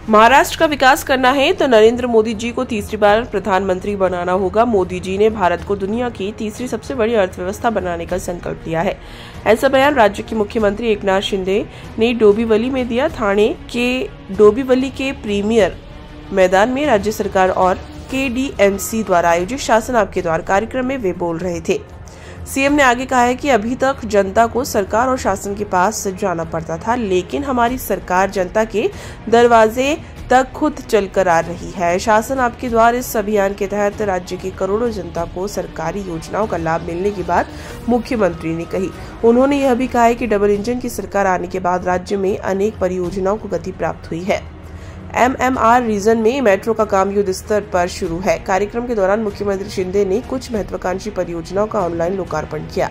महाराष्ट्र का विकास करना है तो नरेंद्र मोदी जी को तीसरी बार प्रधानमंत्री बनाना होगा। मोदी जी ने भारत को दुनिया की तीसरी सबसे बड़ी अर्थव्यवस्था बनाने का संकल्प लिया है। ऐसा बयान राज्य के मुख्यमंत्री एकनाथ शिंदे ने डोंबिवली में दिया। ठाणे के डोंबिवली के प्रीमियर मैदान में राज्य सरकार और KDMC द्वारा आयोजित शासन आपके द्वार कार्यक्रम में वे बोल रहे थे। सीएम ने आगे कहा है कि अभी तक जनता को सरकार और शासन के पास जाना पड़ता था, लेकिन हमारी सरकार जनता के दरवाजे तक खुद चलकर आ रही है। शासन आपके द्वार इस अभियान के तहत राज्य की करोड़ों जनता को सरकारी योजनाओं का लाभ मिलने की बात मुख्यमंत्री ने कही। उन्होंने यह भी कहा है कि डबल इंजन की सरकार आने के बाद राज्य में अनेक परियोजनाओं को गति प्राप्त हुई है। MMR रीजन में मेट्रो का काम युद्ध स्तर पर शुरू है। कार्यक्रम के दौरान मुख्यमंत्री शिंदे ने कुछ महत्वाकांक्षी परियोजनाओं का ऑनलाइन लोकार्पण किया।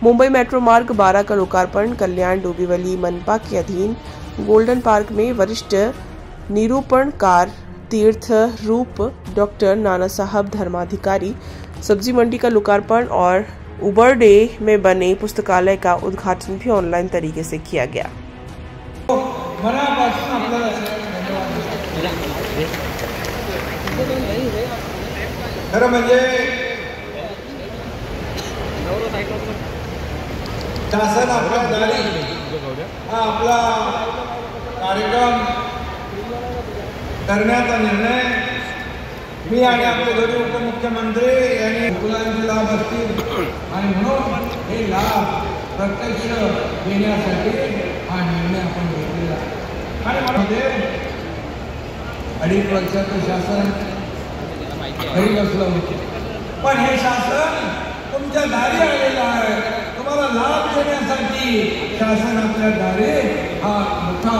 मुंबई मेट्रो मार्ग 12 का लोकार्पण, कल्याण डोंबिवली मनपा के अधीन गोल्डन पार्क में वरिष्ठ निरूपणकार तीर्थ रूप डॉक्टर नाना साहब धर्माधिकारी सब्जी मंडी का लोकार्पण और उबरडे में बने पुस्तकालय का उद्घाटन भी ऑनलाइन तरीके से किया गया। खरं म्हणजे शासन आपल्या दारी हा आपला कार्यक्रम करण्याचा निर्णय मी आणि आपले दोन्ही उपमुख्यमंत्री यांनी मुलांचे लाभ असतील आणि म्हणून हे लाभ प्रत्यक्ष देण्यासाठी हा निर्णय आपण घेतलेला आणि म्हणून 2.5 वर्षाचं शासन घरी बसलं होतं, पण हे शासन तुमच्या दारी आलेलं आहे। तुम्हाला लाभ देण्यासाठी शासन आपल्या दारी हा मोठा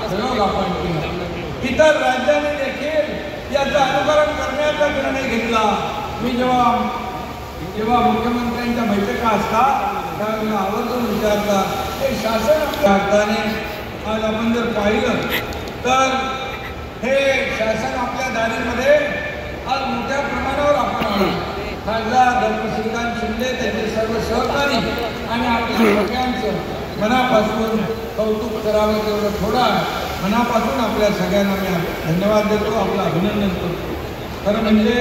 प्रयोग आपण केला। इतर राज्यांनी देखील याचं अनुकरण करण्याचा निर्णय घेतला। मी जेव्हा मुख्यमंत्र्यांच्या बैठका असतात त्यावेळेला आवर्जून विचारतात हे शासन आपल्या हाताने आज आपण जर पाहिलं तर हे शासन आपल्या दारीमध्ये आज मोठ्या प्रमाणावर आपण आलो। खासदार डॉक्टर श्रीकांत शिंदे त्यांचे सर्व सहकारी आणि आपल्या सगळ्यांचं मनापासून कौतुक करावं तेवढं थोडं मनापासून आपल्या सगळ्यांना मी धन्यवाद देतो, आपलं अभिनंदन करतो। खरं म्हणजे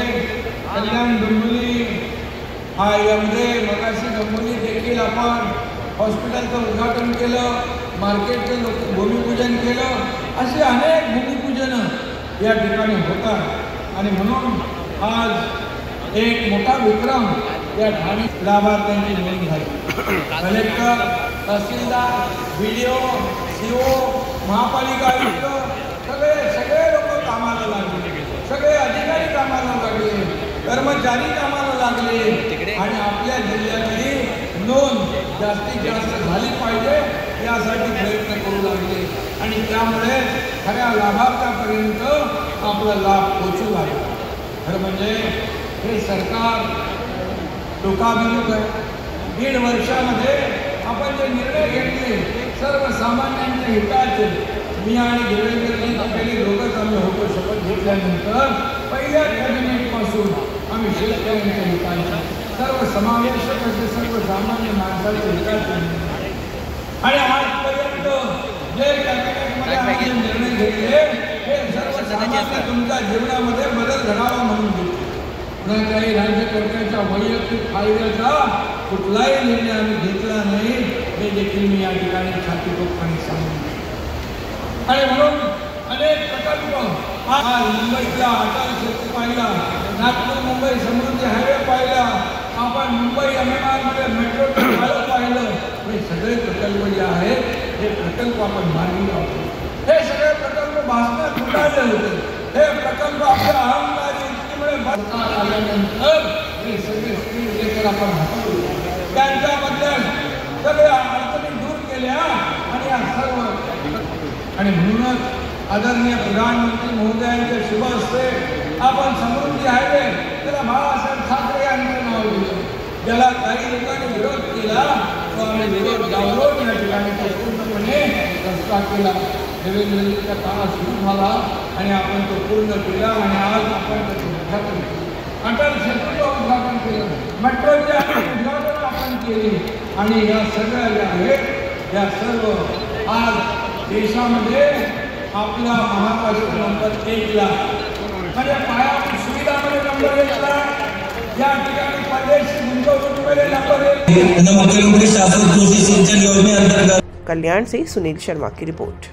कल्याण डोंबिवली हा यामध्ये मगाशी डोंबिवली देखील आपण हॉस्पिटलचं उद्घाटन केलं, मार्केटचं भूमिपूजन केलं, असे अनेक भूमिपूजन या ठिकाणी होतात आणि म्हणून आज एक मोठा विक्रम या ठाणे लाभार्थ्यांची नोंद झाली। कलेक्टर, तहसीलदार, BDO, CO, महापालिका आयुक्त सगळे लोक कामाला लागले, सगळे अधिकारी कामाला लागले, कर्मचारी कामाला लागले आणि आपल्या जिल्ह्यातली नोंद जास्तीत जास्त झाली पाहिजे यासाठी प्रयत्न करू लागले आणि त्यामुळे खऱ्या लाभार्थ्यापर्यंत आपला लाभ पोहोचू लागला। खरं म्हणजे हे सरकार लोकाभिमुख आहे। 1.5 वर्षामध्ये आपण जे निर्णय घेतले सर्वसामान्यांच्या हिताचे, मी आणि देवेंद्रजी पहिले दोघंच आम्ही होतो शपथ घेतल्यानंतर पहिल्या कॅबिनेटपासून आम्ही शेतकऱ्यांच्या हिताचे सर्वसमावेशक असे सर्वसामान्य माणसाच्या हिताचे आणि आजपर्यंत जे कॅबिनेटमध्ये आम्ही निर्णय घेतले हे सर्वसामान्य तुमच्या जीवनामध्ये बदल घडावा म्हणून घेतले। कुणाच्याही राज्यकर्त्याच्या वैयक्तिक फायद्याचा कुठलाही निर्णय आम्ही घेतला नाही हे देखील मी या ठिकाणी छातीपोटपणे सांगतो। आणि म्हणून अनेक प्रकल्प आज मुंबईतला अटल सेतू पाहिला, नागपूर मुंबई समृद्धी हायवे पाहिला, आपण मुंबई MMR मध्ये मेट्रोचं झालं पाहिलं। हे सगळे प्रकल्प जे आहेत हे प्रकल्प आपण मार्गी लावतो। हे सगळे प्रकल्प भाषणात उतरले होते, हे प्रकल्प आपल्या अहंकारी इतकीमुळे भारतात आल्यानंतर हे सगळे स्पीड ब्रेकर आपण हटवले, त्यांच्याबद्दल सगळ्या अडचणी दूर केल्या आणि या सर्व आणि म्हणूनच आदरणीय प्रधानमंत्री महोदयांच्या शुभ हस्ते आपण समृद्धी हायवे त्याला बाळासाहेब ठाकरे यांचं नाव दिलं। ज्याला काही लोकांनी विरोध केला तो आम्ही विरोध डावलून या ठिकाणी पूर्णपणे रस्ता केला। देवेंद्रजींचा काळ सुरू झाला आणि आपण तो पूर्ण केला आणि आज आपण त्याचं उद्घाटन केलं, अटल सेतूचं उद्घाटन केलं, मेट्रोच्या उद्घाटन आपण केली आणि या सगळ्या ज्या आहेत या सर्व आज देशामध्ये आपला महाराष्ट्र नंबर 1 ला म्हणजे पायाभूत सुविधामध्ये नंबर 1 ला या ठिकाणी परदेशी गुंतवणुकीमध्ये नंबर 1 मुख्यमंत्री शाश्वत कृषी सिंचन योजनेअंतर्गत। कल्याण से सुनील शर्मा की रिपोर्ट।